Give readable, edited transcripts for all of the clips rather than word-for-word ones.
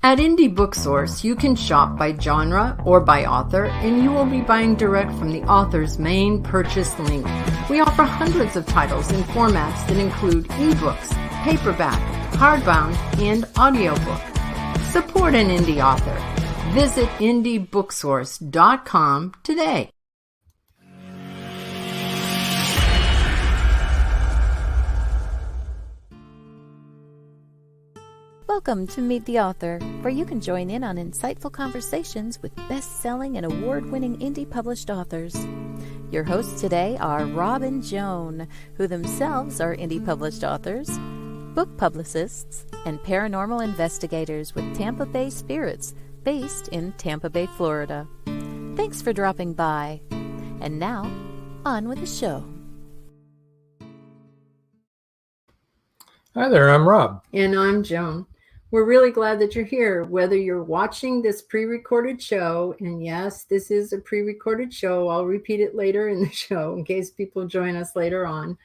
At Indie Booksource, you can shop by genre or by author, and you will be buying direct from the author's main purchase link. We offer hundreds of titles in formats that include ebooks, paperback, hardbound, and audiobook. Support an indie author. Visit indiebooksource.com today. Welcome to Meet the Author, where you can join in on insightful conversations with best-selling and award-winning indie published authors. Your hosts today are Rob and Joan, who themselves are indie published authors, book publicists, and paranormal investigators with Tampa Bay Spirits, based in Tampa Bay, Florida. Thanks for dropping by. And now, on with the show. Hi there, I'm Rob. And I'm Joan. We're really glad that you're here, whether you're watching this pre-recorded show, and yes, this is a pre-recorded show. I'll repeat it later in the show in case people join us later on.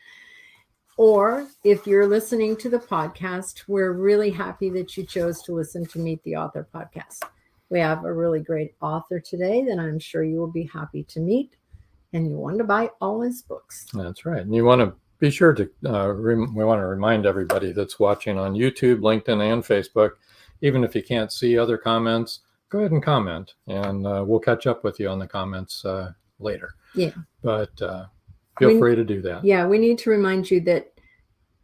Or if you're listening to the podcast, we're really happy that you chose to listen to Meet the Author podcast. We have a really great author today that I'm sure you will be happy to meet, and you want to buy all his books. That's right. And you want to be sure to, we want to remind everybody that's watching on YouTube, LinkedIn, and Facebook, even if you can't see other comments, go ahead and comment, and we'll catch up with you on the comments later. Yeah. But feel free to do that. Yeah, we need to remind you that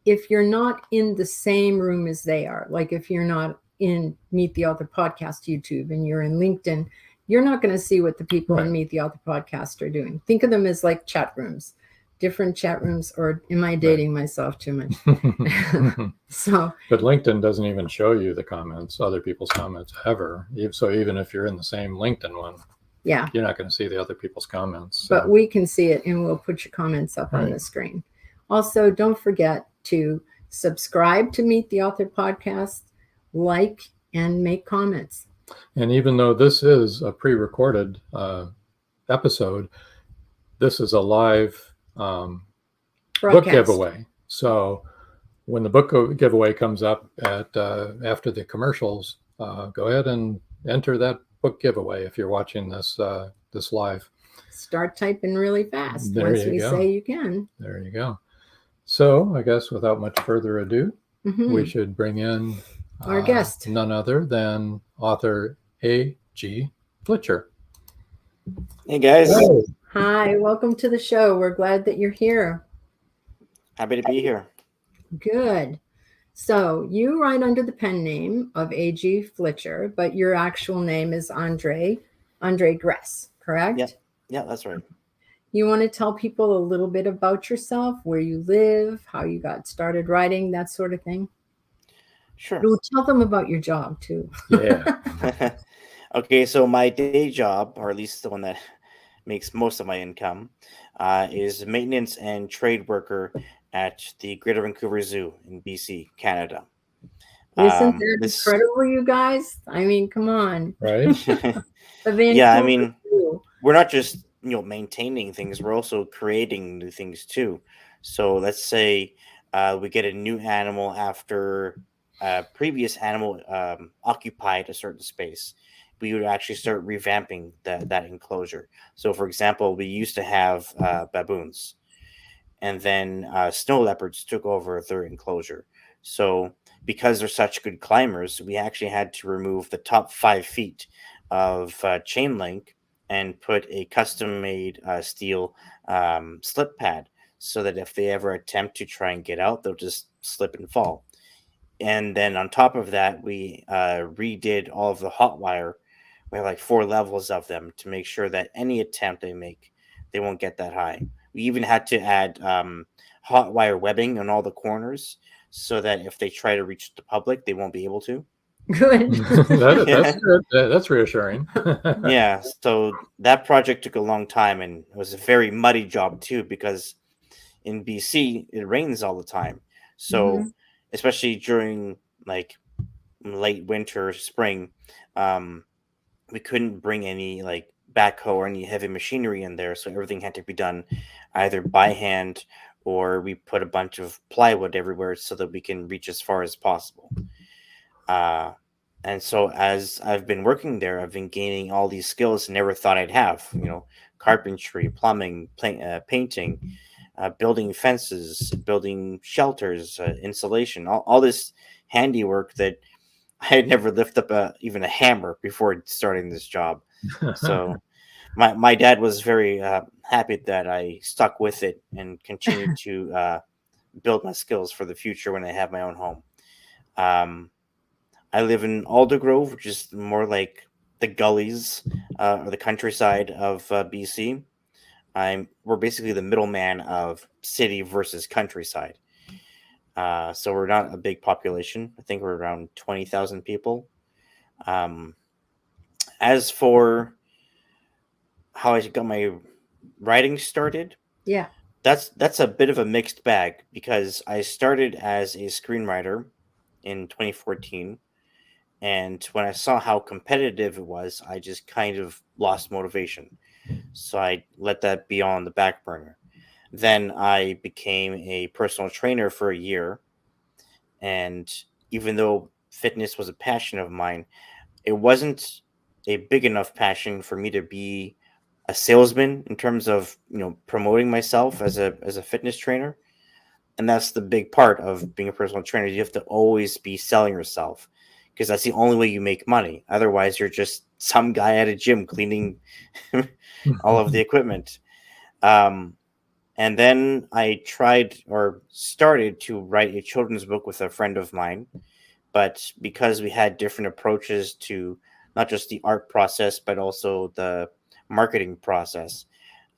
if you're not in the same room as they are, like if you're not in Meet the Author podcast YouTube and you're in LinkedIn, you're not going to see what the people in Meet the Author podcast are doing. Think of them as like chat rooms. Different chat rooms, or am I dating myself too much? But LinkedIn doesn't even show you the comments, other people's comments ever. So even if you're in the same LinkedIn one, you're not going to see the other people's comments. So. But we can see it, and we'll put your comments up on the screen. Also, don't forget to subscribe to Meet the Author podcast, like, and make comments. And even though this is a pre-recorded episode, this is a live book giveaway. So when the book giveaway comes up at after the commercials, go ahead and enter that book giveaway if you're watching this this live. Start typing really fast once we say you can. There you go. So I guess without much further ado, we should bring in our guest, none other than author A.G.FLITCHER. Hey guys. Hello. Hi, welcome to the show. We're glad that you're here. Happy to be here. Good. So you write under the pen name of A.G.FLITCHER, but your actual name is Andre Gress, correct? Yeah, that's right. You want to tell people a little bit about yourself, where you live, how you got started writing, that sort of thing? Sure. We'll tell them about your job too. Yeah. Okay, so my day job, or at least the one that makes most of my income, is maintenance and trade worker at the Greater Vancouver Zoo in BC, Canada. Isn't that incredible, you guys? I mean, come on. Right? Yeah, I mean, we're not just maintaining things, we're also creating new things too. So let's say we get a new animal after a previous animal occupied a certain space. We would actually start revamping that enclosure. So, for example, we used to have baboons, and then snow leopards took over their enclosure. So, because they're such good climbers, we actually had to remove the top 5 feet of chain link and put a custom-made steel slip pad, so that if they ever attempt to try and get out, they'll just slip and fall. And then on top of that, we redid all of the hot wire. We have like 4 levels of them to make sure that any attempt they make, they won't get that high. We even had to add hot wire webbing on all the corners so that if they try to reach the public, they won't be able to. Good. That's good. That's reassuring. Yeah. So that project took a long time, and it was a very muddy job too, because in BC, it rains all the time. So especially during like late winter, spring, we couldn't bring any like backhoe or any heavy machinery in there. So everything had to be done either by hand, or we put a bunch of plywood everywhere so that we can reach as far as possible. And so as I've been working there, I've been gaining all these skills I never thought I'd have. Carpentry, plumbing, painting, building fences, building shelters, insulation, all this handiwork that I had never lifted up even a hammer before starting this job. So my dad was very happy that I stuck with it and continued to build my skills for the future when I have my own home. I live in Aldergrove, which is more like the gullies or the countryside of BC. We're basically the middleman of city versus countryside. So we're not a big population. I think we're around 20,000 people. As for how I got my writing started, yeah, that's a bit of a mixed bag because I started as a screenwriter in 2014. And when I saw how competitive it was, I just kind of lost motivation. So I let that be on the back burner. Then I became a personal trainer for a year. And even though fitness was a passion of mine, it wasn't a big enough passion for me to be a salesman in terms of, promoting myself as a fitness trainer. And that's the big part of being a personal trainer. You have to always be selling yourself because that's the only way you make money. Otherwise, you're just some guy at a gym cleaning all of the equipment. And then I tried or started to write a children's book with a friend of mine. But because we had different approaches to not just the art process, but also the marketing process,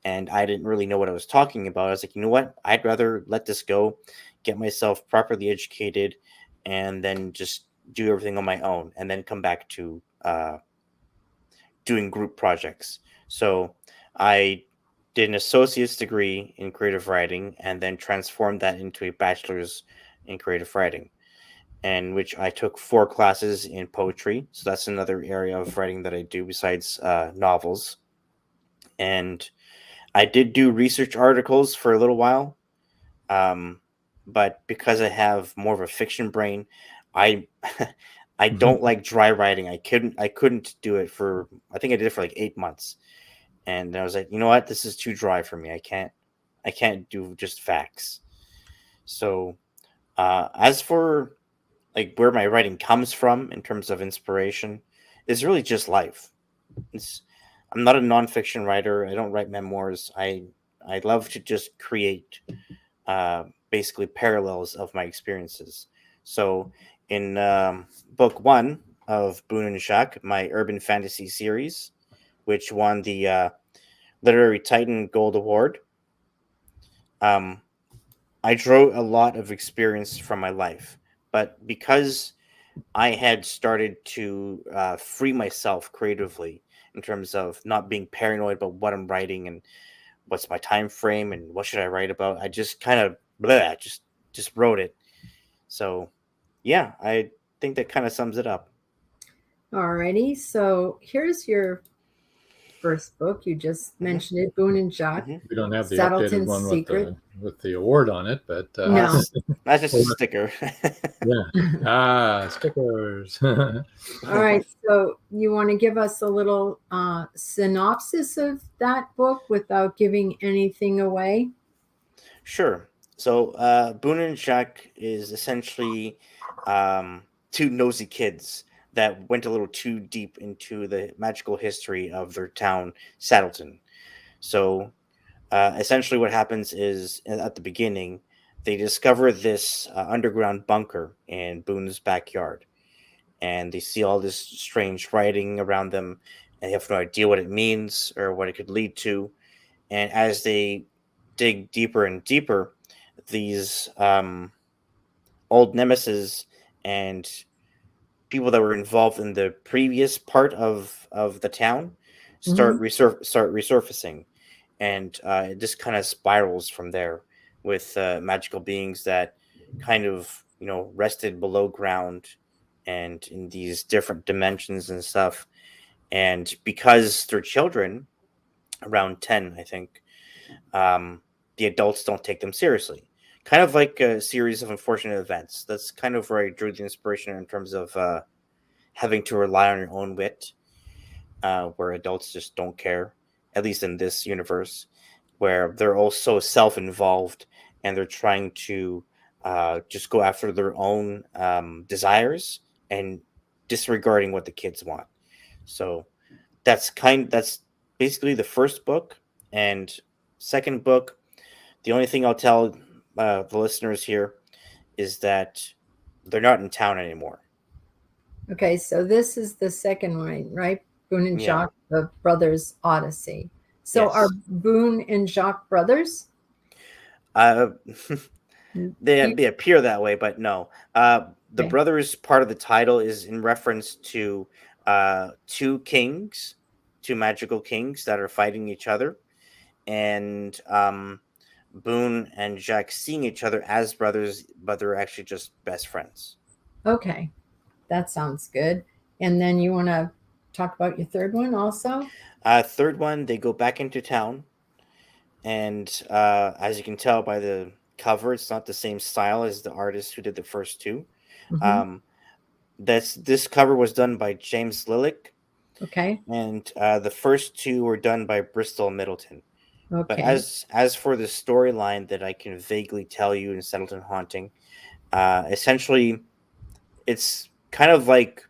and I didn't really know what I was talking about, I was like, you know what? I'd rather let this go, get myself properly educated, and then just do everything on my own, and then come back to doing group projects. So I did an associate's degree in creative writing and then transformed that into a bachelor's in creative writing, in which I took 4 classes in poetry. So that's another area of writing that I do besides novels. And I did do research articles for a little while, but because I have more of a fiction brain, I I don't like dry writing. I couldn't do it for, I think I did it for like 8 months, and I was like, you know what, this is too dry for me. I can't do just facts. So as for like where my writing comes from in terms of inspiration, is really just life. It's, I'm not a nonfiction writer. I don't write memoirs. I love to just create basically parallels of my experiences. So in book 1 of Boone and Jacques, my urban fantasy series, which won the Literary Titan Gold Award, um, I drew a lot of experience from my life. But because I had started to free myself creatively in terms of not being paranoid about what I'm writing and what's my time frame and what should I write about, I just kind of just wrote it. So yeah, I think that kind of sums it up. Alrighty, so here's your first book. You just mentioned it, Boone and Jacques. We don't have the updated one with the award on it, but no, that's just a sticker. Yeah, stickers. All right, so you want to give us a little synopsis of that book without giving anything away? Sure. So Boone and Jacques is essentially 2 nosy kids that went a little too deep into the magical history of their town, Saddleton. So essentially, what happens is at the beginning, they discover this underground bunker in Boone's backyard, and they see all this strange writing around them, and they have no idea what it means or what it could lead to. And as they dig deeper and deeper, these old nemesis and people that were involved in the previous part of the town start resurfacing, and it just kind of spirals from there with magical beings that kind of rested below ground and in these different dimensions and stuff. And because they're children, around 10, I think, the adults don't take them seriously. Kind of like a series of unfortunate events. That's kind of where I drew the inspiration in terms of having to rely on your own wit, where adults just don't care, at least in this universe, where they're also self-involved and they're trying to just go after their own desires and disregarding what the kids want. So that's basically the first book. And second book, the only thing I'll tell the listeners here is that they're not in town anymore. Okay, so this is the second one, right? Boone and Yeah. Jacques, the Brothers Odyssey. So Yes. are Boone and Jacques brothers? They appear that way, but no. The Okay. brothers part of the title is in reference to two kings, two magical kings that are fighting each other, and Boone and Jacques seeing each other as brothers, but they're actually just best friends. Okay, that sounds good. And then you want to talk about your third one also? Third one, they go back into town, and as you can tell by the cover, it's not the same style as the artist who did the first two. Mhm. This cover was done by James Lillick, Okay. and the first two were done by Bristol Middleton. But Okay. as for the storyline that I can vaguely tell you in Settleton Haunting, essentially, it's kind of like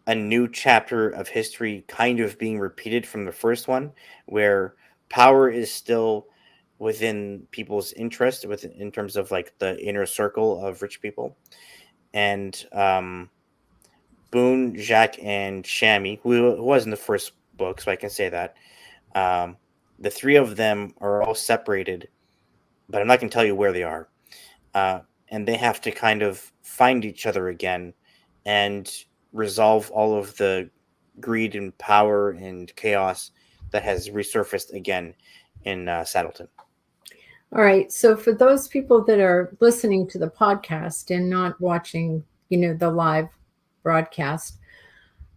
a new chapter of history kind of being repeated from the first one, where power is still within people's interest in terms of like the inner circle of rich people. And Boone, Jacques, and Shammy, who was in the first book, so I can say that. The three of them are all separated, but I'm not going to tell you where they are. And they have to kind of find each other again and resolve all of the greed and power and chaos that has resurfaced again in Saddleton. All right. So for those people that are listening to the podcast and not watching, the live broadcast,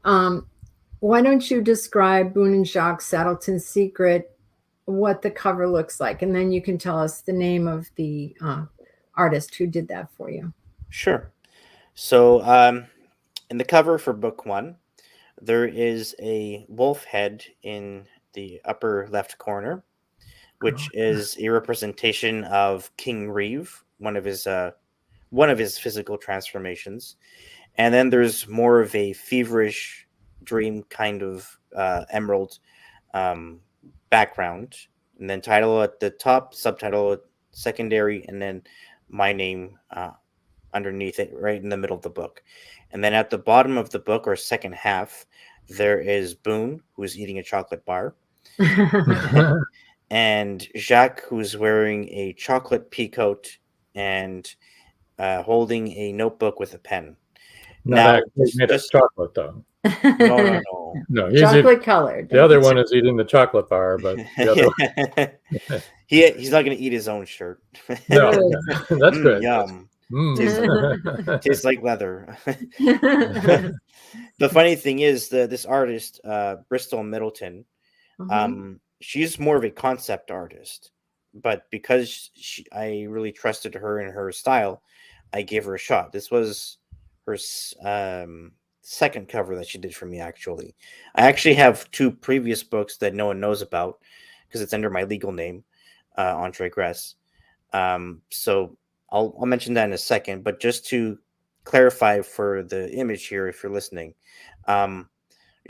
why don't you describe Boone and Jacques Saddleton's Secret, what the cover looks like, and then you can tell us the name of the artist who did that for you. Sure. So in the cover for book one, there is a wolf head in the upper left corner, which is a representation of King Reeve, one of his physical transformations. And then there's more of a feverish dream kind of emerald background, and then title at the top, subtitle secondary, and then my name underneath it, right in the middle of the book. And then at the bottom of the book, or second half, there is Boone, who's eating a chocolate bar, and Jacques, who's wearing a chocolate peacoat and holding a notebook with a pen. Not actually made of chocolate, though. No. No, chocolate colored. The other one is eating the chocolate bar, but the other one... he's not going to eat his own shirt. No, that's good. Yum. Tastes like leather. The funny thing is that this artist, Bristol Middleton, she's more of a concept artist, but because I really trusted her and her style, I gave her a shot. This was her second cover that she did for me, actually. I actually have two previous books that no one knows about because it's under my legal name, Andre Gress. So I'll mention that in a second, but just to clarify for the image here, if you're listening,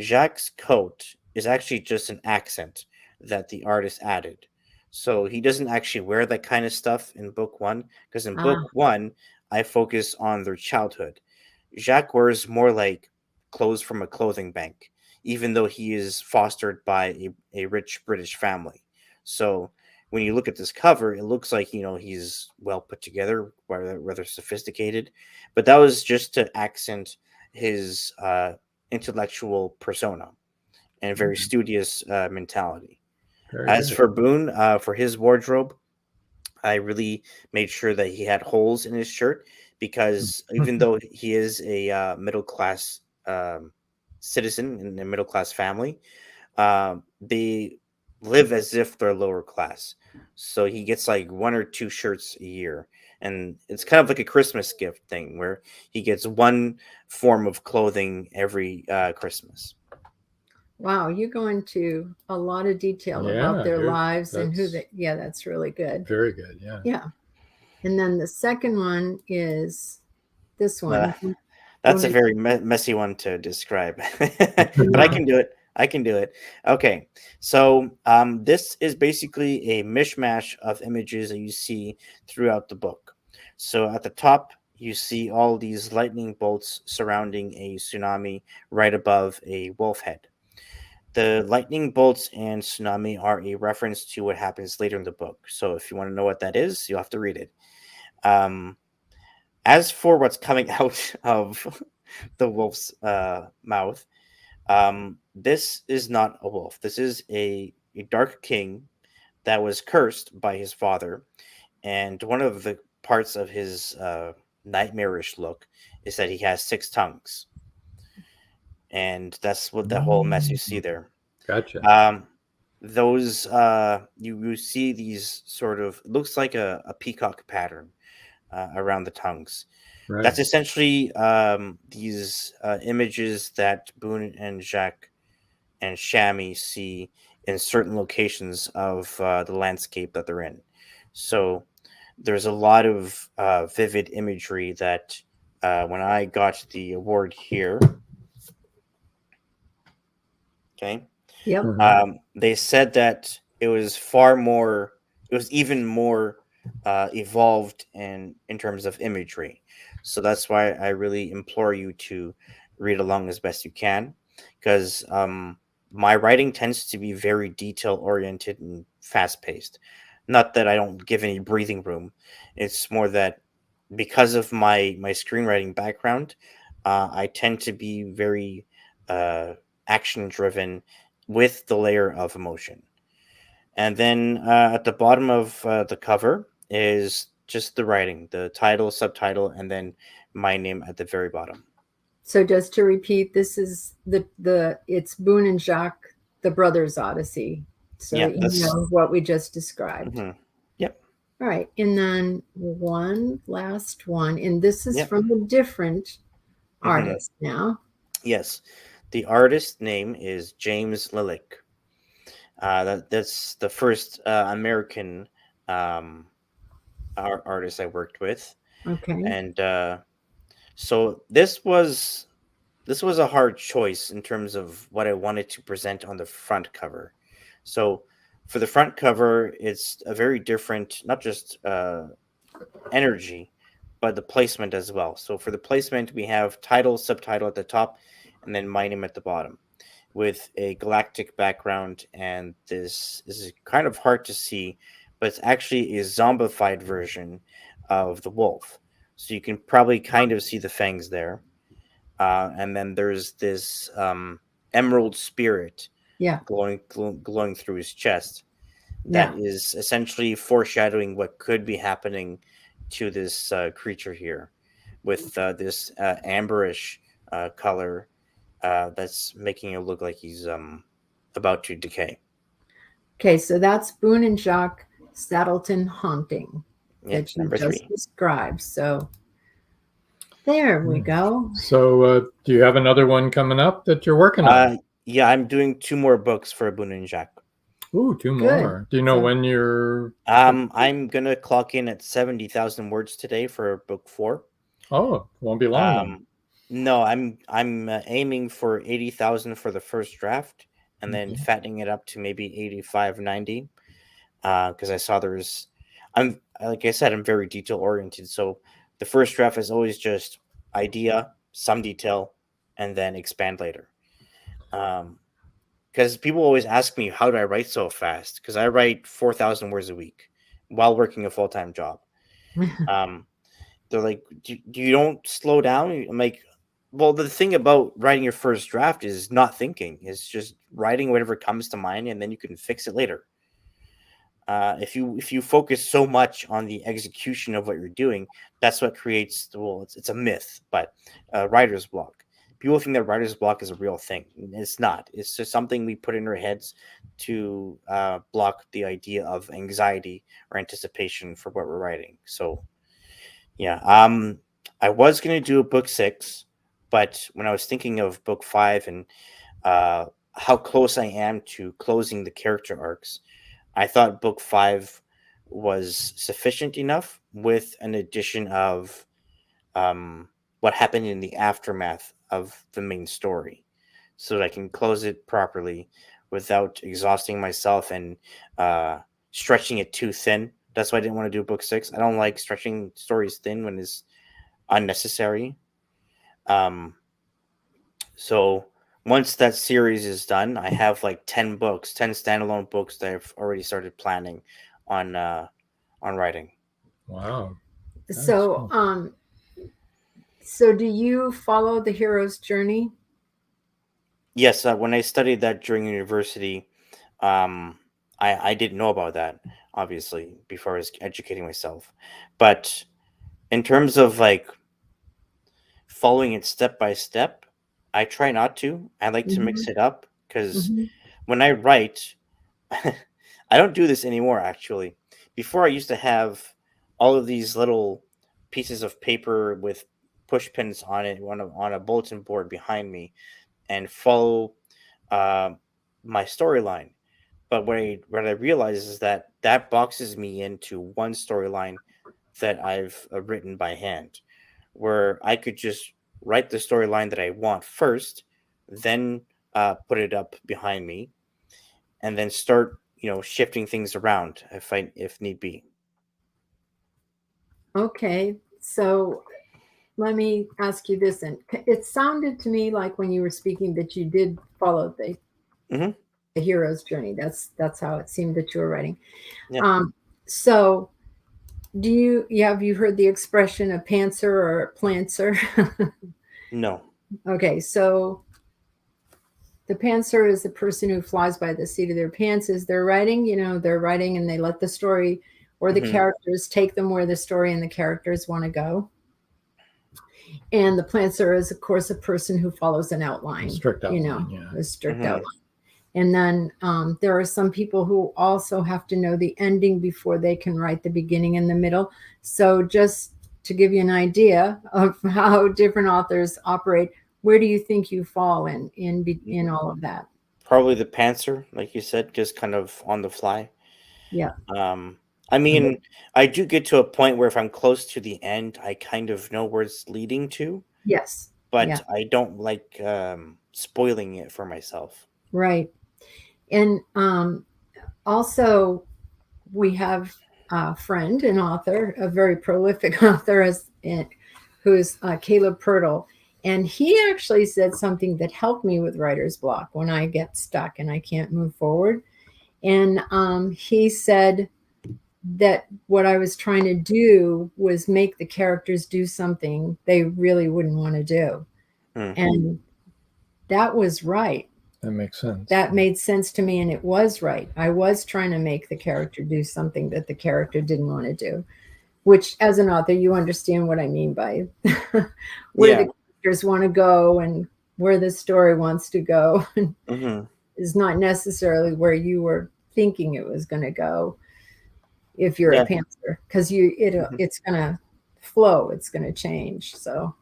Jacques' coat is actually just an accent that the artist added. So he doesn't actually wear that kind of stuff in book one, because in book one, I focus on their childhood. Jacques wears more like clothes from a clothing bank, even though he is fostered by a rich British family. So when you look at this cover, it looks like, he's well put together, rather sophisticated. But that was just to accent his intellectual persona and very studious mentality. As for Boone, for his wardrobe, I really made sure that he had holes in his shirt, because even though he is a middle-class citizen in a middle-class family, they live as if they're lower class. So he gets like one or two shirts a year. And it's kind of like a Christmas gift thing where he gets one form of clothing every Christmas. Wow, you go into a lot of detail about their lives and who they. Yeah, that's really good. Very good. Yeah. Yeah. And then the second one is this one. That's a very messy one to describe, but I can do it. Okay, so this is basically a mishmash of images that you see throughout the book. So at the top, you see all these lightning bolts surrounding a tsunami right above a wolf head. The lightning bolts and tsunami are a reference to what happens later in the book. So if you want to know what that is, you'll have to read it. As for what's coming out of the wolf's mouth, this is not a wolf. This is a dark king that was cursed by his father. And one of the parts of his nightmarish look is that he has 6 tongues. And that's what the whole mess you see there. Gotcha. Those you see these sort of, looks like a peacock pattern around the tongues. Right. That's essentially these images that Boone and Jacques and Shammy see in certain locations of the landscape that they're in. So there's a lot of vivid imagery that when I got the award here, okay, yep, they said that it was even more evolved in terms of imagery. So that's why I really implore you to read along as best you can, because my writing tends to be very detail oriented and fast paced. Not that I don't give any breathing room. It's more that because of my screenwriting background, I tend to be very action driven with the layer of emotion. And then at the bottom of the cover is just the writing, the title, subtitle, and then my name at the very bottom. So just to repeat, this is it's Boone and Jacques, the Brothers' Odyssey. So yeah, you know what we just described. Mm-hmm. Yep. All right. And then one last one. And this is from a different artist now. Yes. The artist's name is James Lillick. That's the first American artist I worked with. Okay. And so this was a hard choice in terms of what I wanted to present on the front cover. So for the front cover, it's a very different, not just energy, but the placement as well. So for the placement, we have title, subtitle at the top, and then my name at the bottom, with a galactic background. And this is kind of hard to see, but it's actually a zombified version of the wolf. So you can probably kind of see the fangs there. And then there's this emerald spirit glowing through his chest. That is essentially foreshadowing what could be happening to this creature here, with this amberish color that's making it look like he's about to decay. Okay, so that's Boone and Jacques Saddleton Haunting that you just 3 described. So there we go. So do you have another one coming up that you're working on? Yeah, I'm doing 2 more books for Boone and Jacques. Ooh, 2 more. Do you know when you're... I'm going to clock in at 70,000 words today for book 4. Oh, won't be long. No, I'm aiming for 80,000 for the first draft, and then fattening it up to maybe 85, 90. Because I saw like I said, I'm very detail oriented. So the first draft is always just idea, some detail, and then expand later. Because people always ask me, how do I write so fast? Because I write 4,000 words a week while working a full-time job. They're like, you don't slow down? I'm like, well, the thing about writing your first draft is not thinking. It's just writing whatever comes to mind, and then you can fix it later. If you focus so much on the execution of what you're doing, that's what creates it's a myth, but writer's block. People think that writer's block is a real thing. It's not. It's just something we put in our heads to block the idea of anxiety or anticipation for what we're writing. So Yeah. I was gonna do a book 6, but when I was thinking of book 5 and how close I am to closing the character arcs, I thought book 5 was sufficient enough with an addition of what happened in the aftermath of the main story, so that I can close it properly without exhausting myself and stretching it too thin. That's why I didn't want to do book 6. I don't like stretching stories thin when it's unnecessary. Um, so once that series is done, I have like 10 books, 10 standalone books that I've already started planning on writing. Wow. So, cool. So do you follow the hero's journey? Yes, when I studied that during university, I didn't know about that, obviously, before I was educating myself. But in terms of like following it step by step, I try not to. I like to mix Mm-hmm. it up because Mm-hmm. when I write, I don't do this anymore, actually. Before, I used to have all of these little pieces of paper with push pins on it on a bulletin board behind me and follow uh, my storyline. But what I realize is that that boxes me into one storyline that I've written by hand, where I could just write the storyline that I want first, then put it up behind me, and then start shifting things around if need be. Okay, so let me ask you this, and it sounded to me like when you were speaking that you did follow Hmm. the hero's journey. That's how it seemed that you were writing. Yeah. So do have you heard the expression a pantser or a plantser? No. Okay, so the pantser is the person who flies by the seat of their pants as they're writing. They're writing and they let the story or the Hmm. characters take them where the story and the characters want to go. And the plantser is, of course, a person who follows an outline, Strict outline, yeah. a strict Hmm. outline. And then there are some people who also have to know the ending before they can write the beginning and the middle. So just to give you an idea of how different authors operate, where do you think you fall in all of that? Probably the pantser, like you said, just kind of on the fly. Yeah. Um, I mean, I do get to a point where if I'm close to the end, I kind of know where it's leading to, Yes. Yeah. but I don't like spoiling it for myself. Right. And also, we have a friend, an author, a very prolific author, who's Caleb Pirtle. And he actually said something that helped me with writer's block when I get stuck and I can't move forward. And he said that what I was trying to do was make the characters do something they really wouldn't want to do. Hmm. And that was right. That makes sense. That made sense to me, and it was right. I was trying to make the character do something that the character didn't want to do, which, as an author, you understand what I mean by where Yeah. the characters want to go and where the story wants to go Hmm. is not necessarily where you were thinking it was going to go if you're Yeah. a pantser, because Hmm. it's going to flow, it's going to change. So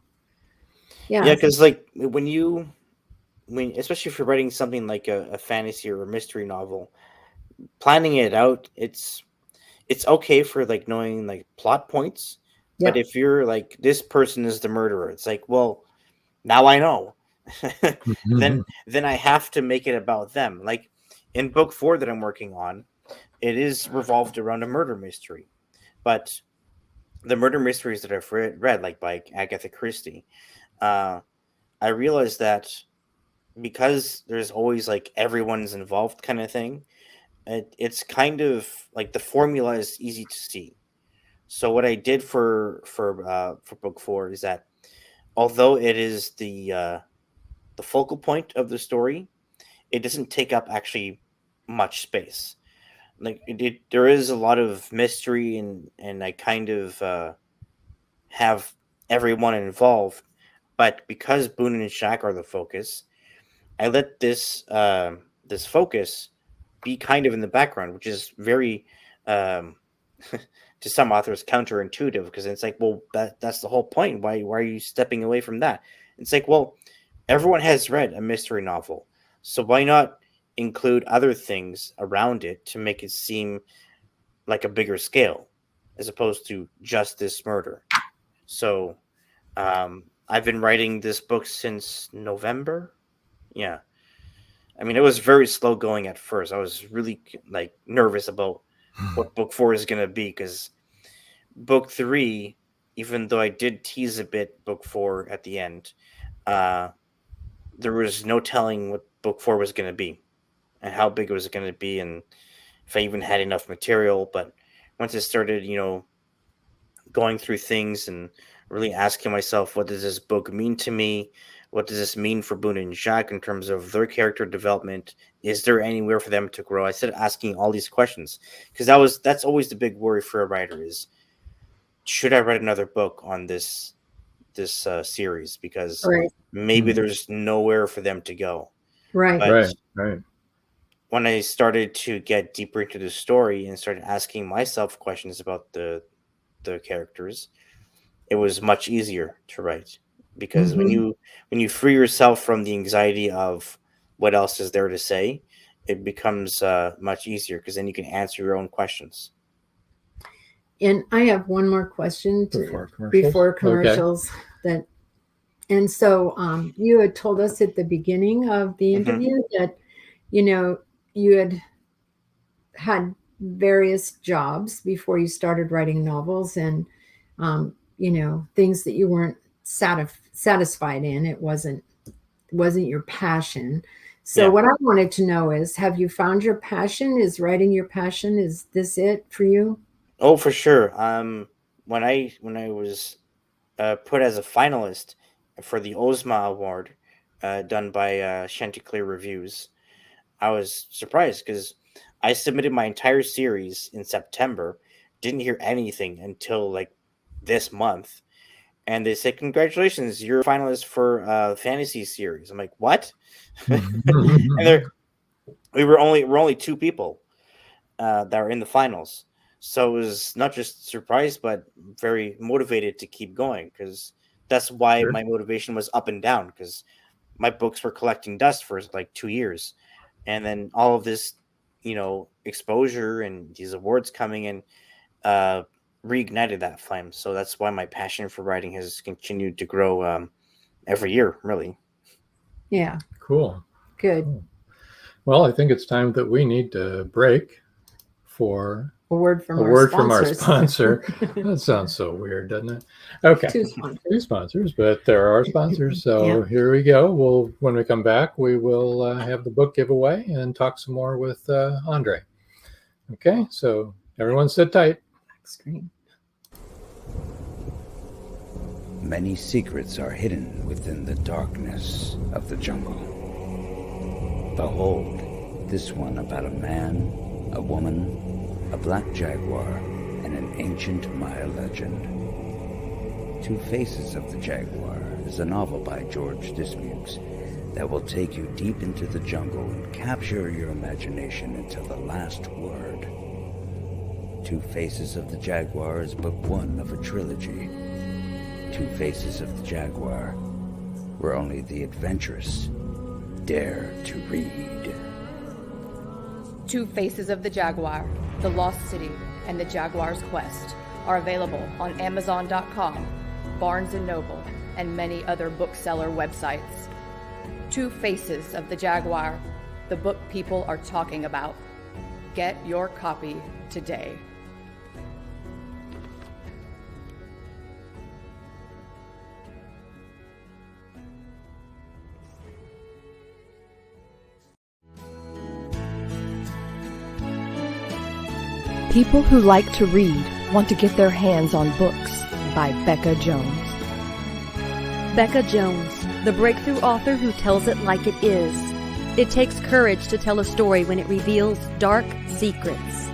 Yeah, yeah. because like especially if you're writing something like a fantasy or a mystery novel, planning it out, it's okay for like knowing like plot points. But Yeah. if you're like this person is the murderer, it's like, well, now I know. then I have to make it about them. Like in book 4 that I'm working on, it is revolved around a murder mystery. But the murder mysteries that I've read like by Agatha Christie, uh, I realized that because there's always like everyone's involved kind of thing, it's kind of like the formula is easy to see. So what I did for book 4 is that although it is the focal point of the story, it doesn't take up actually much space. Like there is a lot of mystery and I kind of have everyone involved, but because Boone and Shaq are the focus, I let this focus be kind of in the background, which is very um, to some authors counterintuitive, because it's like, well, that's the whole point. Why are you stepping away from that? It's like, well, everyone has read a mystery novel, so why not include other things around it to make it seem like a bigger scale, as opposed to just this murder. So I've been writing this book since November. Yeah. I mean, it was very slow going at first. I was really like nervous about what book 4 is going to be, because book 3, even though I did tease a bit book 4 at the end, there was no telling what book 4 was going to be and how big it was going to be, and if I even had enough material. But once I started, going through things and really asking myself, what does this book mean to me? What does this mean for Boone and Jacques in terms of their character development? Is there anywhere for them to grow? I started asking all these questions, because that's always the big worry for a writer is, should I write another book on this series? Because maybe there's nowhere for them to go. Right. But Right. when I started to get deeper into the story and started asking myself questions about the characters, it was much easier to write, because when you free yourself from the anxiety of what else is there to say, it becomes much easier, because then you can answer your own questions. And I have one more question before commercials. Okay. And so you had told us at the beginning of the interview that, you had various jobs before you started writing novels, and, things that you weren't satisfied in. It wasn't your passion. So what I wanted to know is, have you found your passion? Is writing your passion? Is this it for you? Oh, for sure. When I was put as a finalist for the Ozma Award, done by Chanticleer Reviews, I was surprised, because I submitted my entire series in September, didn't hear anything until like this month, and they said, "Congratulations, you're a finalist for a fantasy series." I'm like, "What?" And we're only 2 people that are in the finals. So it was not just surprised, but very motivated to keep going, because that's why my motivation was up and down, because my books were collecting dust for like 2 years. And then all of this, exposure and these awards coming in reignited that flame. So that's why my passion for writing has continued to grow every year, really. Yeah. Cool. Good. Cool. Well, I think it's time that we need to break for a word from our sponsor. That sounds so weird, doesn't it? Okay. 2 sponsors, but there are sponsors. So Here we go. When we come back, we will have the book giveaway and talk some more with Andre. Okay, so everyone sit tight. Screen. Many secrets are hidden within the darkness of the jungle. Behold, this one about a man, a woman, a black jaguar, and an ancient Maya legend. 2 Faces of the Jaguar is a novel by George Dismukes that will take you deep into the jungle and capture your imagination until the last word. 2 Faces of the Jaguar is book 1 of a trilogy. 2 Faces of the Jaguar, where only the adventurous dare to read. 2 Faces of the Jaguar, The Lost City, and The Jaguar's Quest are available on Amazon.com, Barnes & Noble, and many other bookseller websites. 2 Faces of the Jaguar, the book people are talking about. Get your copy today. People Who Like to Read Want to Get Their Hands on Books by Becca Jones. Becca Jones, the breakthrough author who tells it like it is. It takes courage to tell a story when it reveals dark secrets.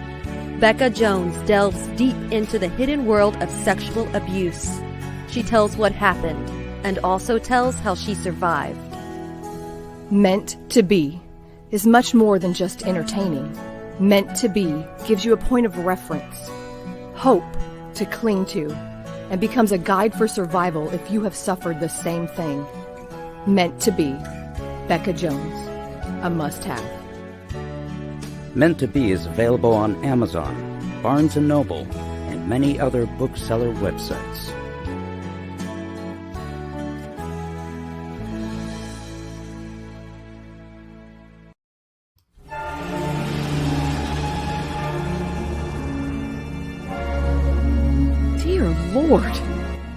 Becca Jones delves deep into the hidden world of sexual abuse. She tells what happened and also tells how she survived. Meant to Be is much more than just entertaining. Meant to Be gives you a point of reference. hope to cling to, and becomes a guide for survival if you have suffered the same thing. Meant to Be, Becca Jones, a must-have. Meant to Be is available on Amazon, Barnes & Noble, and many other bookseller websites. Dear Lord,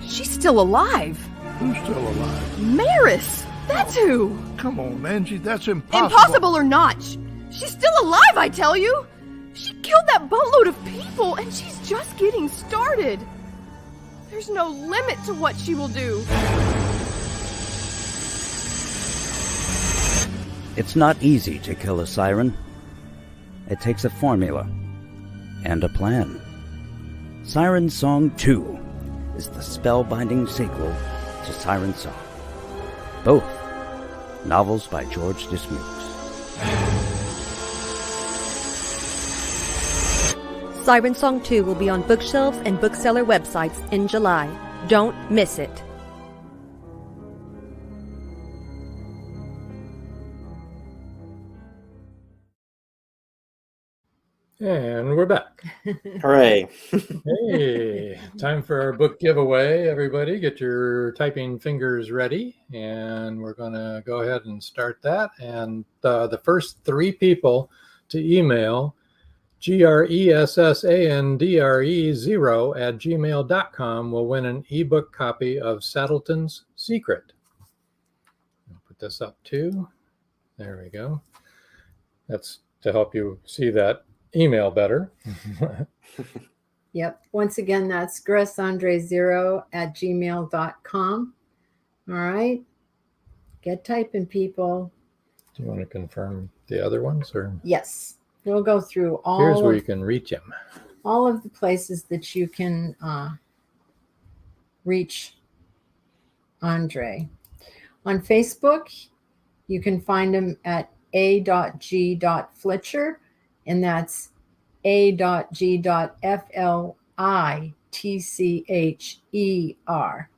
she's still alive. Who's still alive? Maris, that's who. Come on, Angie, that's impossible. Impossible or not, she's still alive, I tell you. She killed that boatload of people, and she's just getting started. There's no limit to what she will do. It's not easy to kill a siren. It takes a formula and a plan. Siren Song 2 is the spellbinding sequel to Siren Song. Both novels by George Dismukes. Siren Song 2 will be on bookshelves and bookseller websites in July. Don't miss it. And we're back. Hooray. Hey, time for our book giveaway, everybody. Get your typing fingers ready, and we're going to go ahead and start that. And the first 3 people to email gressandre0@gmail.com will win an ebook copy of Saddleton's Secret. I'll put this up too. There we go. That's to help you see that email better. Yep. Once again, that's gressandre0@gmail.com. All right. Get typing, people. Do you want to confirm the other ones? Or Yes. We'll go through all. Here's where you can reach him. All of the places that you can reach Andre. On Facebook, you can find him at A.G.FLITCHER, and that's A.G.FLITCHER.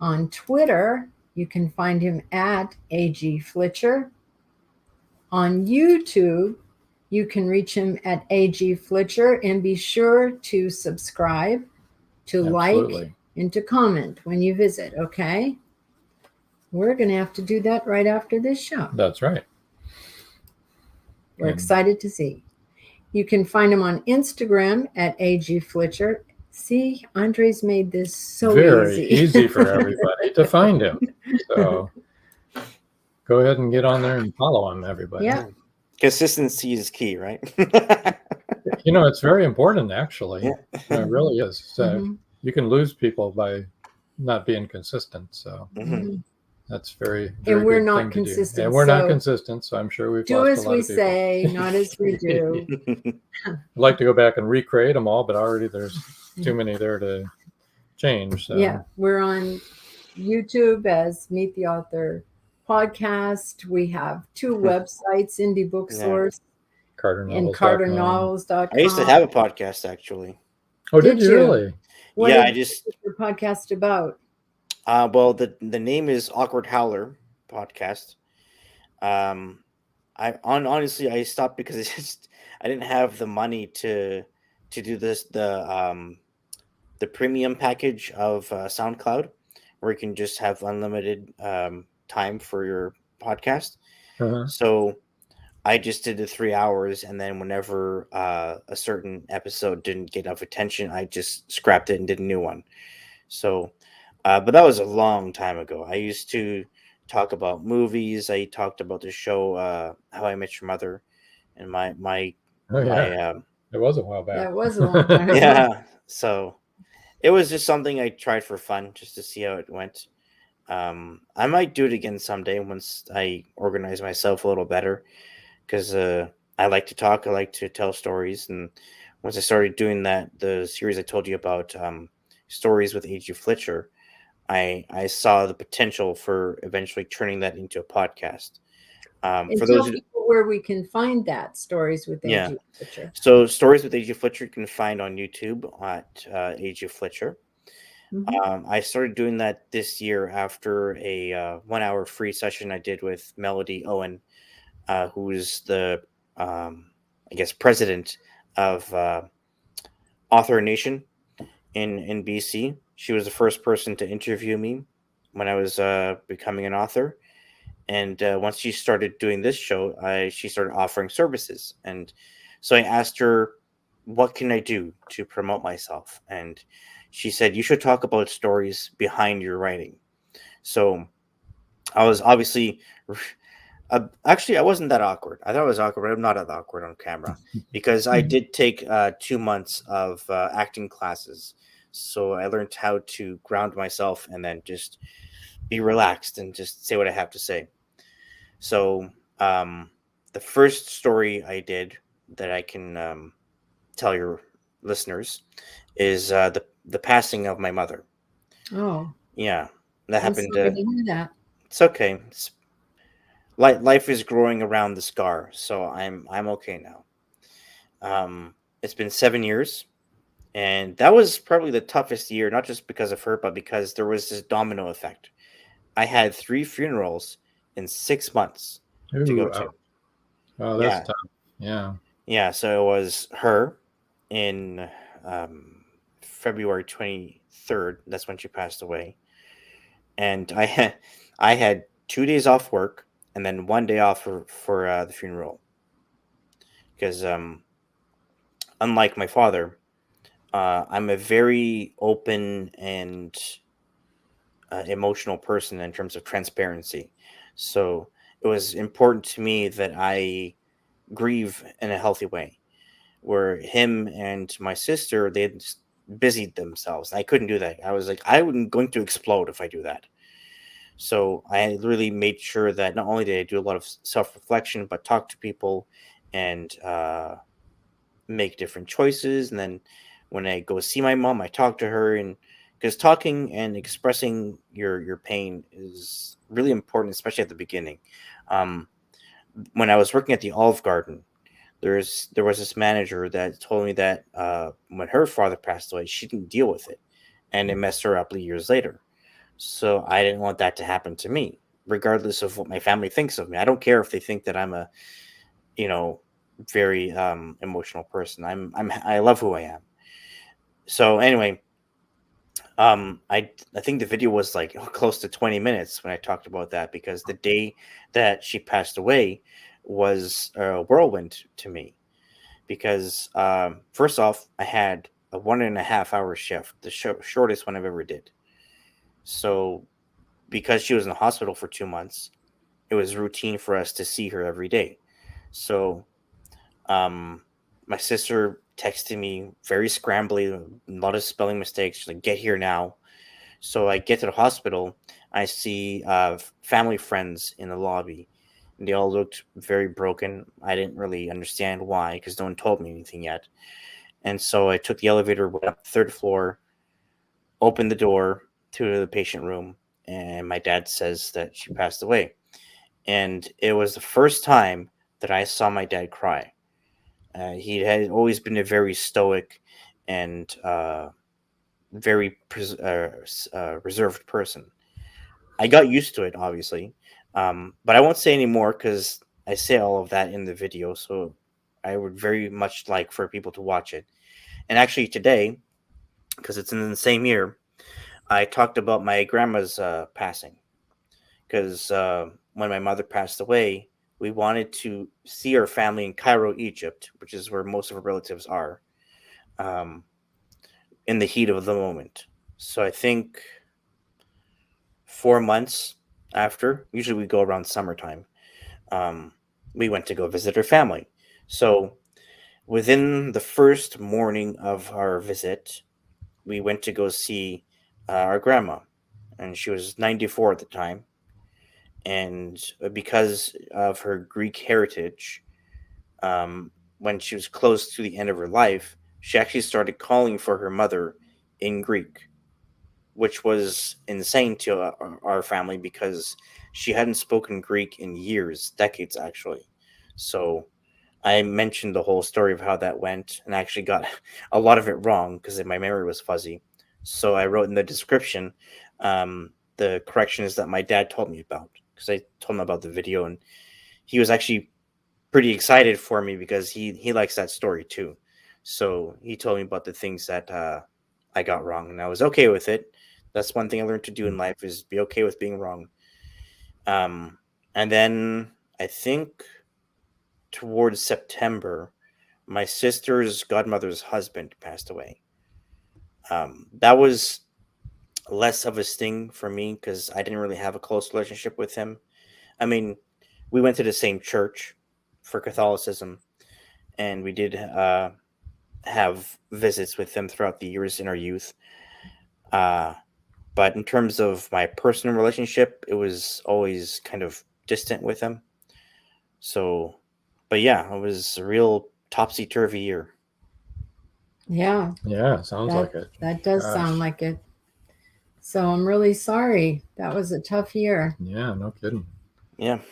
On Twitter, you can find him at A.G.FLITCHER. On YouTube, you can reach him at A.G.FLITCHER, and be sure to subscribe, to like, and to comment when you visit, okay? We're going to have to do that right after this show. That's right. We're excited to see. You can find him on Instagram at A.G.FLITCHER. See, Andre's made this so very easy. easy for everybody to find him. So go ahead and get on there and follow him, everybody. Yeah. Consistency is key, right? You know, it's very important, actually. Yeah. It really is. So you can lose people by not being consistent. So that's very, very and we're good not thing to consistent. do. And we're not consistent, so I'm sure we've do lost as a lot we of people. say, not as we do. I'd like to go back and recreate them all, but already there's too many there to change. So. Yeah, we're on YouTube as Meet the Author podcast. We have 2 websites, Indie Booksource and CarterNovels.com. I used to have a podcast, actually. Oh, did you really? What yeah, is your podcast about? Well, the name is Awkward Howler Podcast. Honestly I stopped because I didn't have the money to do this the premium package of SoundCloud, where you can just have unlimited time for your podcast. So I just did the 3 hours, and then whenever a certain episode didn't get enough attention, I just scrapped it and did a new one. So but that was a long time ago. I used to talk about movies. I talked about the show How I Met Your Mother, and my it was a while back. That was a long time ago. Yeah. So it was just something I tried for fun, just to see how it went. I might do it again someday once I organize myself a little better, because I like to talk. I like to tell stories. And once I started doing that, the series I told you about, Stories with A.G.FLITCHER, I saw the potential for eventually turning that into a podcast. For those who where we can find that, Stories with A.G. FLITCHER. So Stories with A.G. FLITCHER you can find on YouTube at A.G.FLITCHER. I started doing that this year after a 1 hour free session I did with Melody Owen, who is the, I guess, president of Author Nation in BC. She was the first person to interview me when I was becoming an author. And once she started doing this show, she started offering services. And so I asked her, what can I do to promote myself? And she said, you should talk about stories behind your writing. So I was obviously, actually, I wasn't that awkward. I thought I was awkward, but I'm not that awkward on camera because I did take 2 months of acting classes. So I learned how to ground myself and then just be relaxed and just say what I have to say. So the first story I did that I can tell your listeners is the passing of my mother. Oh, yeah, that happened. Sorry to hear that. It's okay. Life is growing around the scar, so I'm okay now. It's been 7 years, and that was probably the toughest year, not just because of her, but because there was this domino effect. I had 3 funerals in 6 months to go to. Oh, that's tough. Yeah. Yeah, so it was her in February 23rd. That's when she passed away. And I had 2 days off work and then 1 day off for the funeral. Because unlike my father, I'm a very open and emotional person in terms of transparency. So it was important to me that I grieve in a healthy way. Where him and my sister, they just busied themselves. I couldn't do that. I was like, I'm going to explode if I do that. So I really made sure that not only did I do a lot of self-reflection, but talk to people and make different choices. And then when I go see my mom, I talk to her, and because talking and expressing your pain is really important, especially at the beginning. When I was working at the Olive Garden, there was this manager that told me that when her father passed away, she didn't deal with it, and it messed her up years later. So I didn't want that to happen to me, regardless of what my family thinks of me. I don't care if they think that I'm a, very emotional person. I love who I am. So anyway, I think the video was like close to 20 minutes when I talked about that, because the day that she passed away was a whirlwind to me, because first off, I had a 1.5 hour shift, the shortest one I've ever did. So because she was in the hospital for 2 months, it was routine for us to see her every day. So my sister texted me very scrambly, a lot of spelling mistakes. She's like, get here now. So I get to the hospital. I see family friends in the lobby. And they all looked very broken. I didn't really understand why, because no one told me anything yet. And so I took the elevator, went up the 3rd floor, opened the door to the patient room, and my dad says that she passed away. And it was the first time that I saw my dad cry. He had always been a very stoic and very reserved person. I got used to it, obviously. But I won't say any more because I say all of that in the video. So I would very much like for people to watch it. And actually today, because it's in the same year, I talked about my grandma's passing. Because when my mother passed away, we wanted to see our family in Cairo, Egypt, which is where most of our relatives are, in the heat of the moment. So I think 4 months after, usually we go around summertime, we went to go visit her family. So within the first morning of our visit, we went to go see our grandma, and she was 94 at the time. And because of her Greek heritage, when she was close to the end of her life, she actually started calling for her mother in Greek, which was insane to our family because she hadn't spoken Greek in years, decades actually. So I mentioned the whole story of how that went, and I actually got a lot of it wrong because my memory was fuzzy. So I wrote in the description the corrections that my dad told me about, because I told him about the video, and he was actually pretty excited for me because he likes that story too. So he told me about the things that I got wrong, and I was okay with it. That's one thing I learned to do in life, is be okay with being wrong. And then I think towards September, my sister's godmother's husband passed away. That was less of a sting for me because I didn't really have a close relationship with him. I mean, we went to the same church for Catholicism, and we did have visits with him throughout the years in our youth. But in terms of my personal relationship, it was always kind of distant with him. So, but yeah, it was a real topsy-turvy year. Yeah. Yeah, sounds like it. That does sound like it. So I'm really sorry. That was a tough year. Yeah, no kidding. Yeah. A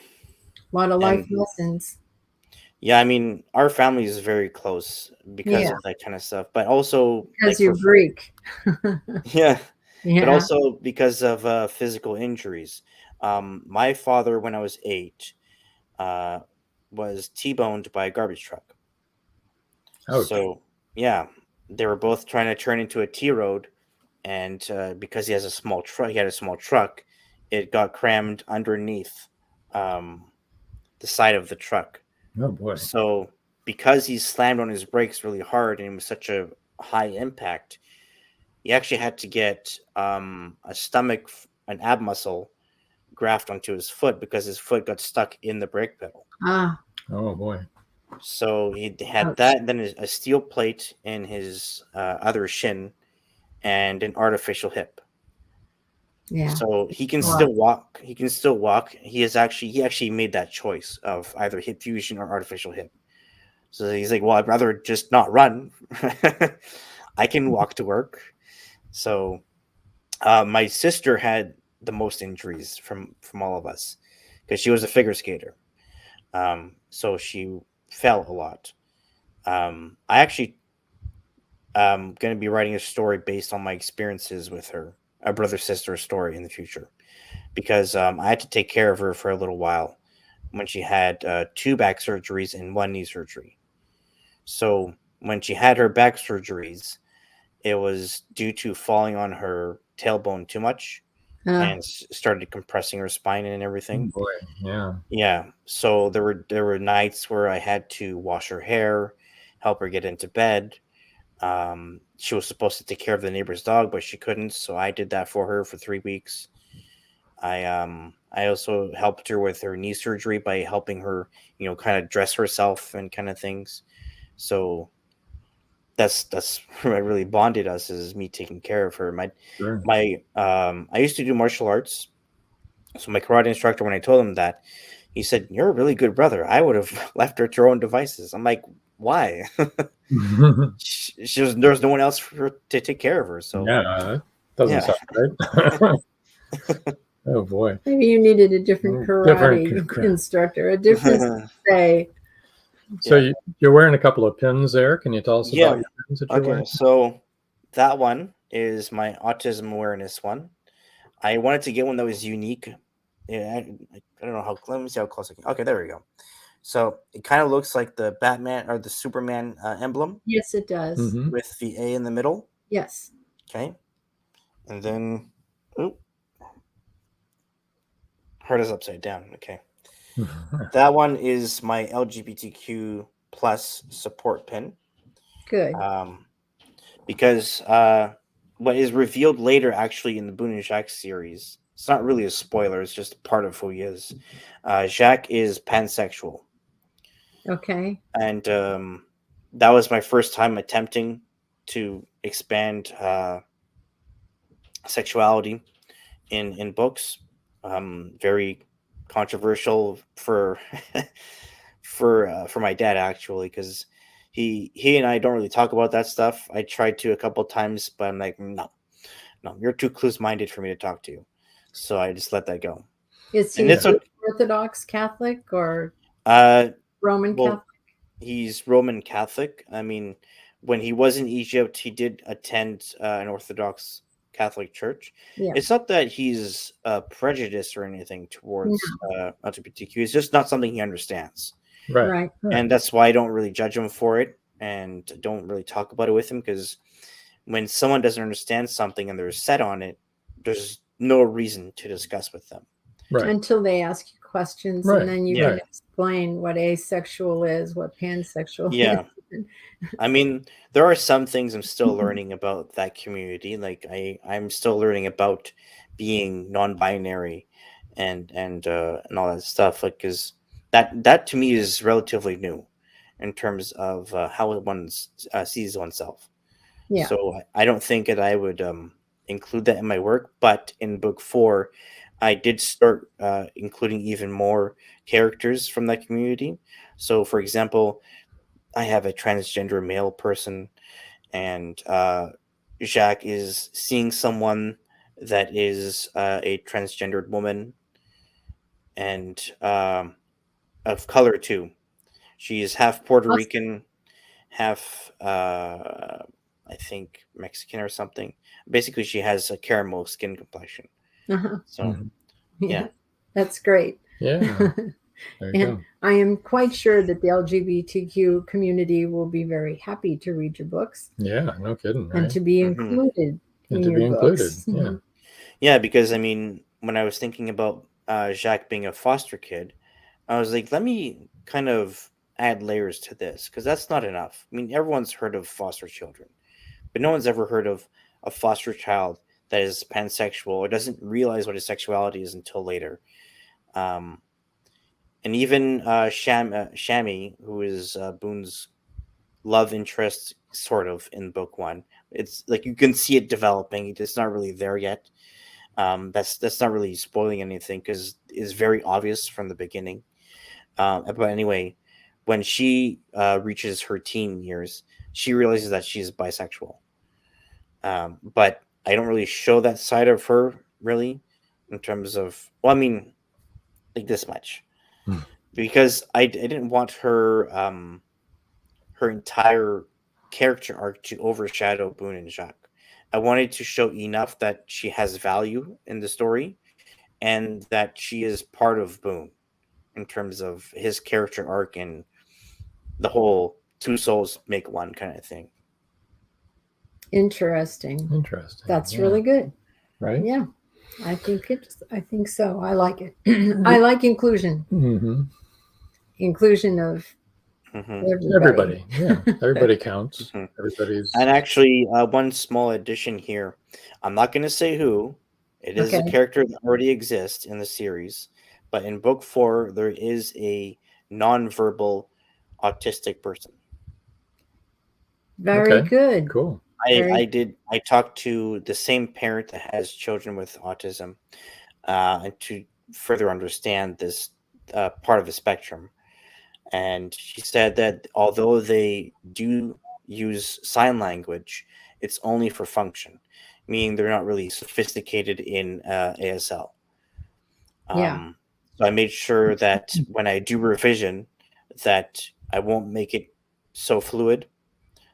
lot of life lessons. Yeah, I mean, our family is very close because of that kind of stuff, but also because you're Greek. Yeah. But also because of physical injuries. My father, when I was 8, was T-boned by a garbage truck. Ouch. So, yeah, they were both trying to turn into a T-road, and because he had a small truck, it got crammed underneath the side of the truck. Oh boy. So, because he slammed on his brakes really hard and it was such a high impact, he actually had to get an ab muscle grafted onto his foot because his foot got stuck in the brake pedal. Ah. Oh boy. So he had that, then a steel plate in his other shin, and an artificial hip. Yeah. So he can still walk. He can still walk. He actually made that choice of either hip fusion or artificial hip. So he's like, well, I'd rather just not run. I can walk to work. So my sister had the most injuries from all of us because she was a figure skater. So she fell a lot. I actually going to be writing a story based on my experiences with her, a brother-sister story in the future, because I had to take care of her for a little while when she had 2 back surgeries and 1 knee surgery. So when she had her back surgeries, it was due to falling on her tailbone too much and started compressing her spine and everything. Oh boy, yeah. Yeah. So there were nights where I had to wash her hair, help her get into bed. She was supposed to take care of the neighbor's dog, but she couldn't, so I did that for her for 3 weeks. I also helped her with her knee surgery by helping her, kind of dress herself and kind of things. So that's what really bonded us, is me taking care of her. I used to do martial arts. So my karate instructor, when I told him that, he said, "You're a really good brother. I would have left her to her own devices." I'm like, why? There's no one else for her to take care of her. So yeah, that doesn't sound right. Oh boy. Maybe you needed a different karate instructor, a different say. So you're wearing a couple of pins there. Can you tell us about your pins that you're wearing? So that one is my autism awareness one. I wanted to get one that was unique. Yeah, I don't know how. Let me see how close I can. Okay, there we go. So it kind of looks like the Batman or the Superman emblem. Yes, it does. With the A in the middle. Yes. Okay. And then, heart is upside down. Okay. That one is my LGBTQ plus support pin. Good. Because what is revealed later, actually, in the Boone and Jacques series, it's not really a spoiler, it's just part of who he is. Jacques is pansexual. Okay. And that was my first time attempting to expand sexuality in books. Very controversial for my dad, actually, because he and I don't really talk about that stuff. I tried to a couple of times, but I'm like, no, you're too close-minded for me to talk to. So I just let that go. Is he Orthodox Catholic or Roman Catholic? He's Roman Catholic. I mean, when he was in Egypt, he did attend an Orthodox Catholic church. Yeah. It's not that he's prejudiced or anything towards LGBTQ. It's just not something he understands. Right. And that's why I don't really judge him for it and don't really talk about it with him, because when someone doesn't understand something and they're set on it, there's no reason to discuss with them. Right. Until they ask you questions, and then you can explain what asexual is, what pansexual is. I mean, there are some things I'm still learning about that community. Like I'm still learning about being non-binary and all that stuff. Like, because that to me is relatively new in terms of how one sees oneself. Yeah. So I don't think that I would include that in my work, but in book 4, I did start including even more characters from that community. So, for example, I have a transgender male person, and Jacques is seeing someone that is a transgendered woman and of color too. She is half Puerto Rican, half I think Mexican or something. Basically, she has a caramel skin complexion. So, yeah, that's great. Yeah. There you go. I am quite sure that the LGBTQ community will be very happy to read your books. Yeah, no kidding. Right? And to be included in to your be books. included. Yeah. Yeah, because I mean, when I was thinking about Jacques being a foster kid, I was like, let me kind of add layers to this, because that's not enough. I mean, everyone's heard of foster children, but no one's ever heard of a foster child that is pansexual or doesn't realize what his sexuality is until later. And even Shammy, who is Boone's love interest, sort of, in book 1, it's like you can see it developing. It's not really there yet. That's not really spoiling anything, because it's very obvious from the beginning. But anyway, when she reaches her teen years, she realizes that she's bisexual. But I don't really show that side of her, really, in terms of, well, I mean, like this much. Because I didn't want her her entire character arc to overshadow Boone and Jacques. I wanted to show enough that she has value in the story and that she is part of Boone in terms of his character arc and the whole two souls make one kind of thing. Interesting. That's really good. Right? Yeah. I think so. I like it. I like inclusion. Inclusion of everybody. Yeah. Everybody counts. Everybody's. And actually, one small addition here. I'm not going to say who. It is a character that already exists in the series. But in book 4, there is a nonverbal autistic person. Very good. Cool. I talked to the same parent that has children with autism to further understand this part of the spectrum. And she said that although they do use sign language, it's only for function, meaning they're not really sophisticated in ASL. So I made sure that when I do revision, that I won't make it so fluid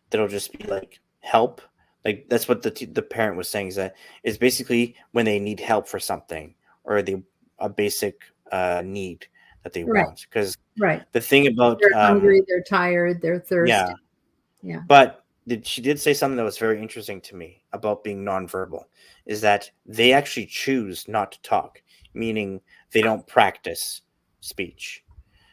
that it'll just be like help. Like that's what the parent was saying, is that it's basically when they need help for something or a basic need that they want. Because the thing about they're hungry, they're tired, they're thirsty. Yeah. But she did say something that was very interesting to me about being nonverbal, is that they actually choose not to talk, meaning they don't practice speech.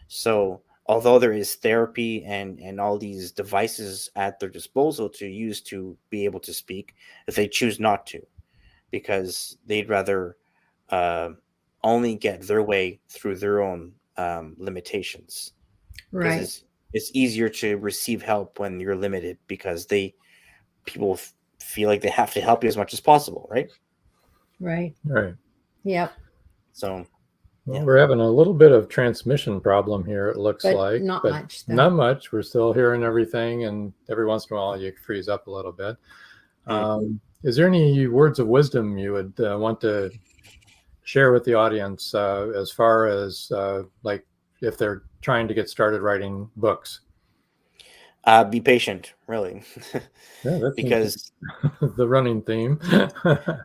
So although there is therapy and all these devices at their disposal to use to be able to speak, if they choose not to, because they'd rather only get their way through their own limitations. Right. It's easier to receive help when you're limited, because people feel like they have to help you as much as possible, right? Right. Yep. So we're having a little bit of transmission problem here, it looks like. Not much. Though. Not much. We're still hearing everything, and every once in a while you freeze up a little bit. Is there any words of wisdom you would want to share with the audience as far as like if they're trying to get started writing books? Be patient, really. Yeah, that's because the running theme.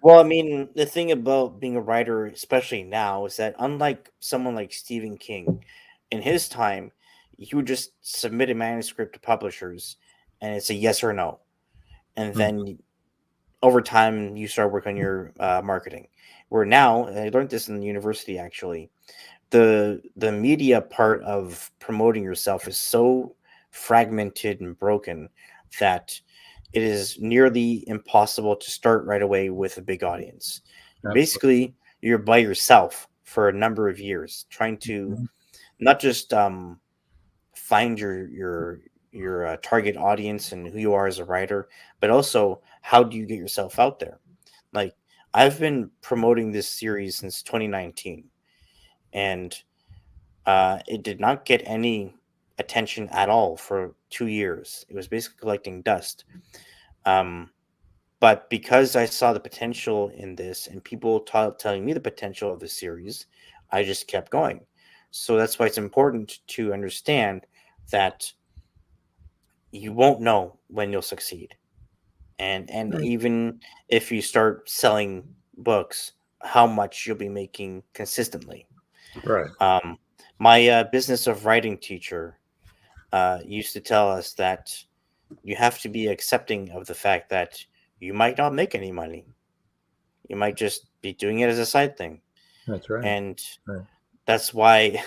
well, I mean, the thing about being a writer, especially now, is that unlike someone like Stephen King, in his time, he would just submit a manuscript to publishers, and it's a yes or no, and then over time you start working on your marketing. Where now, and I learned this in the university actually, the media part of promoting yourself is so fragmented and broken that it is nearly impossible to start right away with a big audience. Basically, you're by yourself for a number of years trying to not just find your target audience and who you are as a writer, but also how do you get yourself out there. Like, I've been promoting this series since 2019, and it did not get any attention at all for 2 years. It was basically collecting dust. But because I saw the potential in this and people telling me the potential of the series, I just kept going. So that's why it's important to understand that you won't know when you'll succeed. And even if you start selling books, how much you'll be making consistently. Right. My business of writing teacher used to tell us that you have to be accepting of the fact that you might not make any money. You might just be doing it as a side thing. That's right. And that's why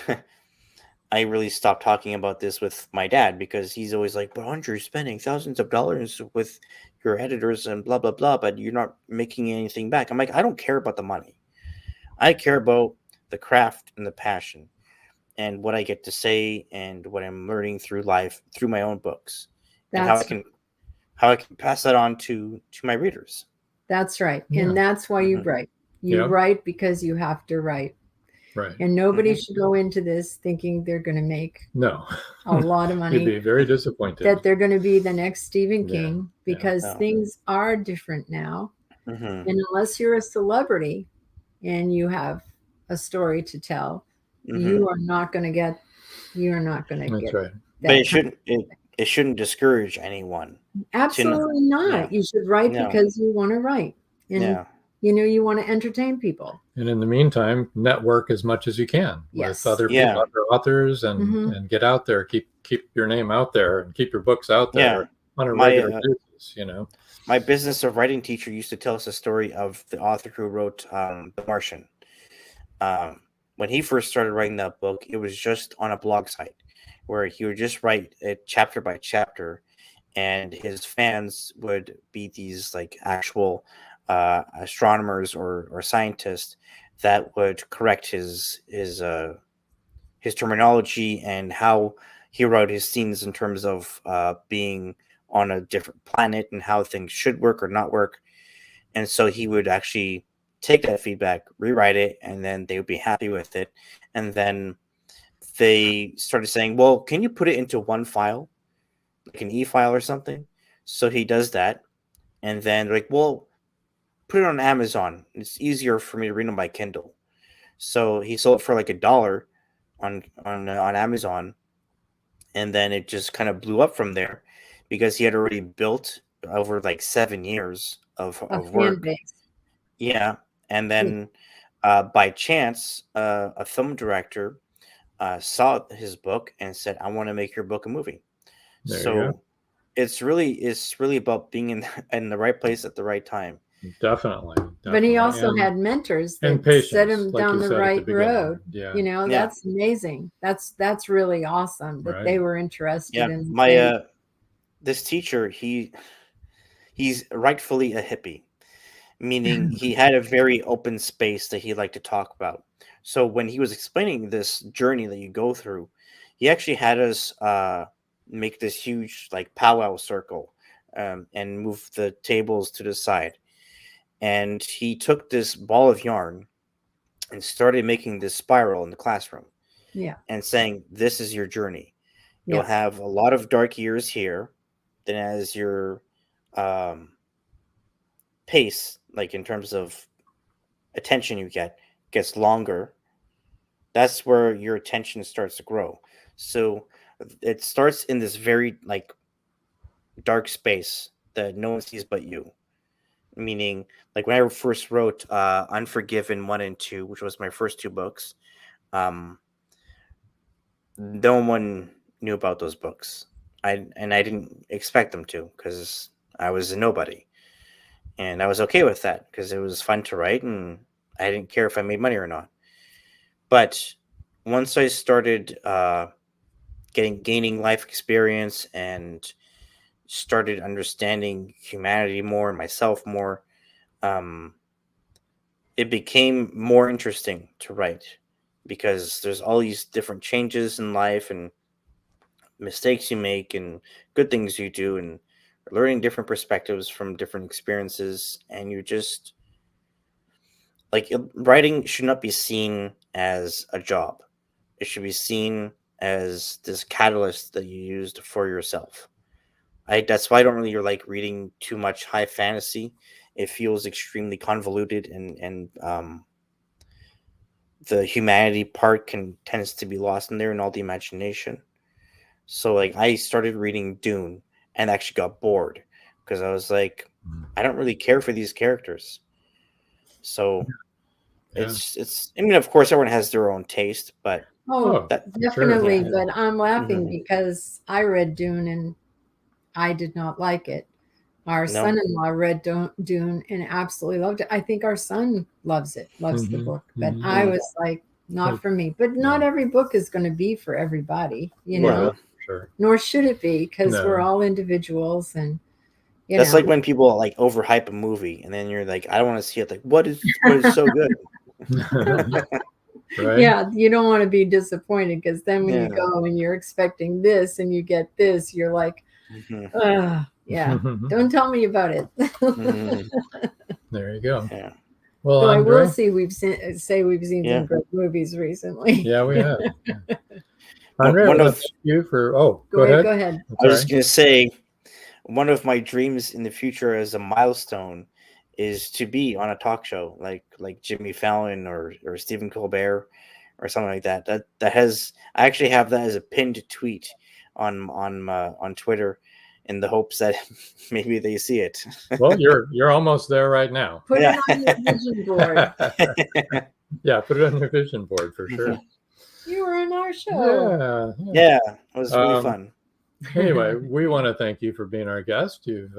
I really stopped talking about this with my dad, because he's always like, but Andre, you're spending thousands of dollars with your editors and blah, blah, blah, but you're not making anything back. I'm like, I don't care about the money. I care about the craft and the passion and what I get to say and what I'm learning through life, through my own books, and how I can pass that on to my readers. That's right. Yeah. And that's why you write. You write because you have to write. Right. And nobody should go into this thinking they're going to make a lot of money. You'd be very disappointed. That they're going to be the next Stephen King, because things are different now. And unless you're a celebrity and you have a story to tell, you are not going to get. That's right. But it shouldn't discourage anyone. Absolutely not. You should write because you want to write. And you want to entertain people. And in the meantime, network as much as you can with other people, other authors, and get out there, keep your name out there, and keep your books out there on a regular basis. My business of writing teacher used to tell us a story of the author who wrote The Martian. When he first started writing that book, it was just on a blog site where he would just write it chapter by chapter, and his fans would be these like actual astronomers or scientists that would correct his terminology and how he wrote his scenes in terms of being on a different planet and how things should work or not work. And so he would actually take that feedback, rewrite it, and then they would be happy with it. And then they started saying, well, can you put it into one file, like an e-file or something? So he does that. And then they're like, well, put it on Amazon. It's easier for me to read on my Kindle. So he sold it for like $1 on Amazon. And then it just kind of blew up from there because he had already built over like 7 years of work. Base. Yeah. And then by chance, a film director saw his book and said, I want to make your book a movie. So it's really about being in the right place at the right time. Definitely. But he also had mentors that set him down the right road. Yeah. That's amazing. That's really awesome that they were interested in. This teacher, he's rightfully a hippie, meaning he had a very open space that he liked to talk about. So when he was explaining this journey that you go through, he actually had us make this huge like powwow circle and move the tables to the side. And he took this ball of yarn and started making this spiral in the classroom. Yeah. And saying, this is your journey. You'll have a lot of dark years here. Then as your pace, like in terms of attention you get, gets longer, that's where your attention starts to grow. So it starts in this very like dark space that no one sees but you. Meaning, like when I first wrote Unforgiven 1 and 2, which was my first 2 books, no one knew about those books. I didn't expect them to, because I was a nobody. And I was okay with that because it was fun to write and I didn't care if I made money or not. But once I started gaining life experience and started understanding humanity more and myself more, it became more interesting to write, because there's all these different changes in life and mistakes you make and good things you do, and learning different perspectives from different experiences. And you just like, writing should not be seen as a job. It should be seen as this catalyst that you used for yourself. That's why I don't really like reading too much high fantasy. It feels extremely convoluted, and the humanity part tends to be lost in there, and all the imagination. So like, I started reading Dune and actually got bored because I was like, I don't really care for these characters. So it's I mean, of course everyone has their own taste, but definitely. Sure. But I'm laughing because I read Dune and I did not like it. Our son-in-law read Dune and absolutely loved it. I think our son loves the book, but I was like, not for me. But not every book is going to be for everybody, you know. Sure. Nor should it be, because we're all individuals, and that's like when people like overhype a movie, and then you're like, I don't want to see it. Like, what is so good? Right? Yeah, you don't want to be disappointed, because then when you go and you're expecting this and you get this, you're like, yeah, don't tell me about it. There you go. Yeah. Well, so I will say we've seen some great movies recently. Yeah, we have. Andre, go ahead. Go ahead. I was just going to say, one of my dreams in the future as a milestone is to be on a talk show like Jimmy Fallon or Stephen Colbert or something like that. That has, I actually have that as a pinned tweet on Twitter, in the hopes that maybe they see it. Well, you're almost there right now. Put it on your vision board. Yeah, put it on your vision board for sure. You were in our show. Yeah, it was really fun. Anyway, we want to thank you for being our guest. You've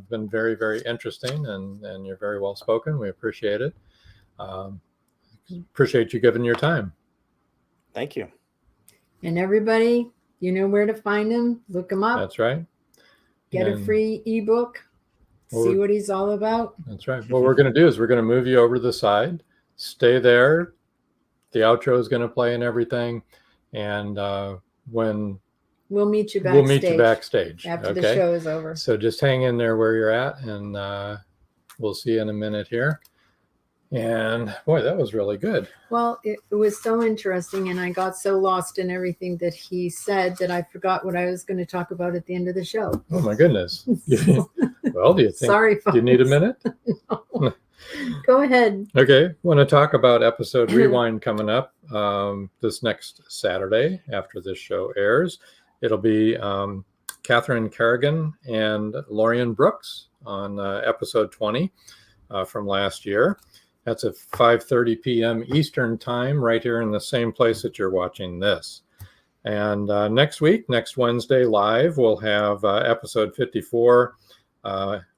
been very, very interesting, and you're very well spoken. We appreciate it. Appreciate you giving your time. Thank you. And everybody, you know where to find him. Look him up. That's right. Get a free ebook. See what he's all about. That's right. What we're going to do is we're going to move you over to the side. Stay there. The outro is going to play and everything. And when we'll meet you backstage. After the show is over. So just hang in there where you're at, and we'll see you in a minute here. And boy, that was really good. Well, it was so interesting, and I got so lost in everything that he said that I forgot what I was going to talk about at the end of the show. Oh my goodness. Well, do you think? Sorry, folks. Do you need a minute? No. Go ahead. Okay. Want to talk about episode Rewind coming up this next Saturday after this show airs. It'll be Catherine Kerrigan and Lorian Brooks on episode 20 from last year. That's at 5:30 p.m. Eastern time, right here in the same place that you're watching this. And next Wednesday, live, we'll have episode 54,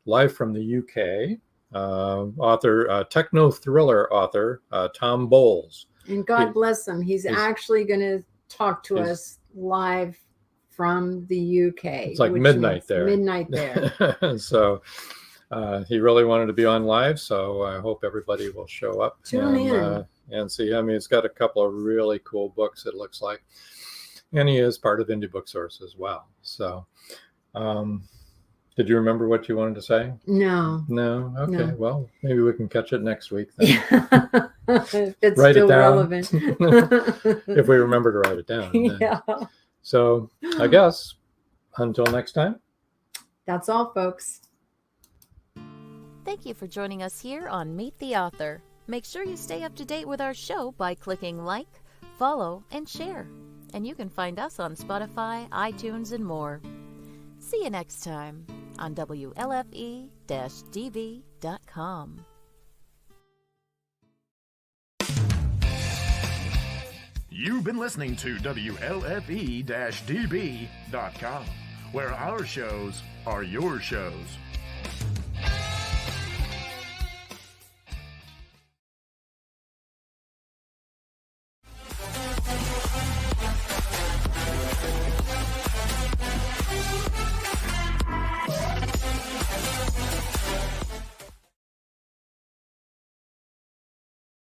live from the UK. Techno thriller author, Tom Bowles. And God bless him. He's actually going to talk to us live from the UK. It's like midnight there. So he really wanted to be on live, so I hope everybody will show up. Tune in. And see him. He's got a couple of really cool books, it looks like. And he is part of Indie Book Source as well. So did you remember what you wanted to say? No. No? Okay. No. Well, maybe we can catch it next week then. If it's write still it down. relevant. If we remember to write it down. Yeah. So I guess until next time. That's all, folks. Thank you for joining us here on Meet the Author. Make sure you stay up to date with our show by clicking like, follow, and share. And you can find us on Spotify, iTunes, and more. See you next time on WLFE-DB.com. You've been listening to WLFE-DB.com, where our shows are your shows.